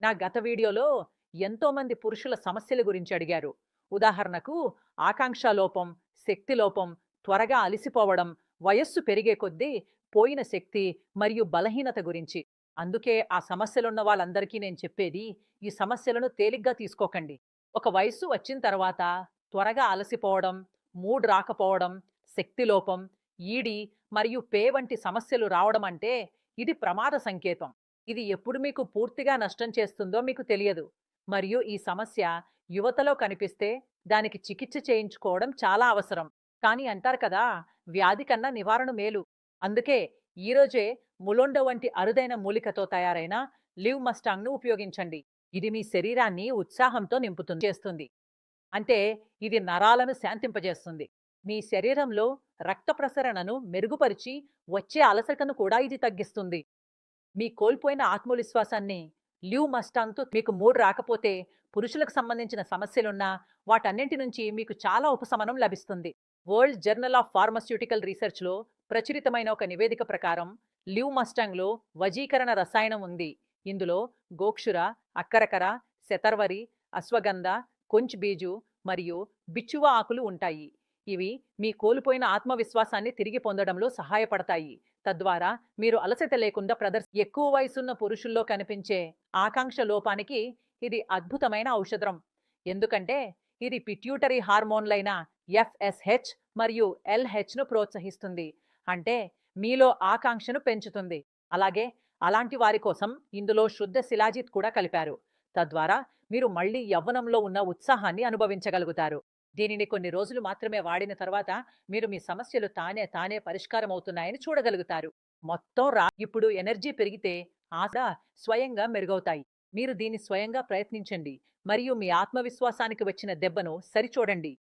నా గత వీడియోలో ఎంతోమంది పురుషుల సమస్యల గురించి అడిగారు. ఉదాహరణకు ఆకాంక్ష లోపం, శక్తి లోపం, త్వరగా అలిసిపోవడం, వయస్సు పెరిగే కొద్దీ పోయిన శక్తి మరియు బలహీనత గురించి. అందుకే ఆ సమస్యలున్న వాళ్ళందరికీ నేను చెప్పేది, ఈ సమస్యలను తేలిగ్గా తీసుకోకండి. ఒక వయస్సు వచ్చిన తర్వాత త్వరగా అలసిపోవడం, మూడ్ రాకపోవడం, శక్తి లోపం, ఈడి మరియు పే వంటి సమస్యలు రావడం అంటే ఇది ప్రమాద సంకేతం. ఇది ఎప్పుడు మీకు పూర్తిగా నష్టం చేస్తుందో మీకు తెలియదు. మరియు ఈ సమస్య యువతలో కనిపిస్తే దానికి చికిత్స చేయించుకోవడం చాలా అవసరం. కానీ అంటారు కదా, వ్యాధి కన్నా నివారణ మేలు. అందుకే ఈరోజే ములోండో వంటి అరుదైన మూలికతో తయారైన లివ్ మస్టాంగ్ను ఉపయోగించండి. ఇది మీ శరీరాన్ని ఉత్సాహంతో చేస్తుంది. అంటే ఇది నరాలను శాంతింపజేస్తుంది. మీ శరీరంలో రక్త ప్రసరణను మెరుగుపరిచి వచ్చే అలసటను కూడా ఇది తగ్గిస్తుంది. మీ కోల్పోయిన ఆత్మవిశ్వాసాన్ని లివ్ మస్టాంగ్‌తో మీకు మూడ్ రాకపోతే, పురుషులకు సంబంధించిన సమస్యలున్నా వాటన్నింటి నుంచి మీకు చాలా ఉపశమనం లభిస్తుంది. వరల్డ్ జర్నల్ ఆఫ్ ఫార్మాస్యూటికల్ రీసెర్చ్‌లో ప్రచురితమైన ఒక నివేదిక ప్రకారం లివ్ మస్టాంగ్‌లో వజీకరణ రసాయనం ఉంది. ఇందులో గోక్షుర, అక్కరకర, శతర్వరి, అశ్వగంధ, కొంచ్ బీజు మరియు బిచ్చువ ఆకులు ఉంటాయి. ఇవి మీ కోల్పోయిన ఆత్మవిశ్వాసాన్ని తిరిగి పొందడంలో సహాయపడతాయి. తద్వారా మీరు అలసట లేకుండా ఎక్కువ వయసున్న పురుషుల్లో కనిపించే ఆకాంక్ష లోపానికి ఇది అద్భుతమైన ఔషధం. ఎందుకంటే ఇది పిట్యూటరీ హార్మోన్లైన ఎఫ్ఎస్హెచ్ మరియు ఎల్హెచ్ను ప్రోత్సహిస్తుంది. అంటే మీలో ఆకాంక్షను పెంచుతుంది. అలాగే అలాంటి వారి కోసం ఇందులో శుద్ధ శిలాజిత్ కూడా కలిపారు. తద్వారా మీరు మళ్ళీ యవ్వనంలో ఉన్న ఉత్సాహాన్ని అనుభవించగలుగుతారు. దీనిని కొన్ని రోజులు మాత్రమే వాడిన తర్వాత మీరు మీ సమస్యలు తానే తానే పరిష్కారం అవుతున్నాయని చూడగలుగుతారు. ఇప్పుడు ఎనర్జీ పెరిగితే ఆశ స్వయంగా మెరుగవుతాయి. మీరు దీన్ని స్వయంగా ప్రయత్నించండి మరియు మీ ఆత్మవిశ్వాసానికి వచ్చిన దెబ్బను సరిచూడండి.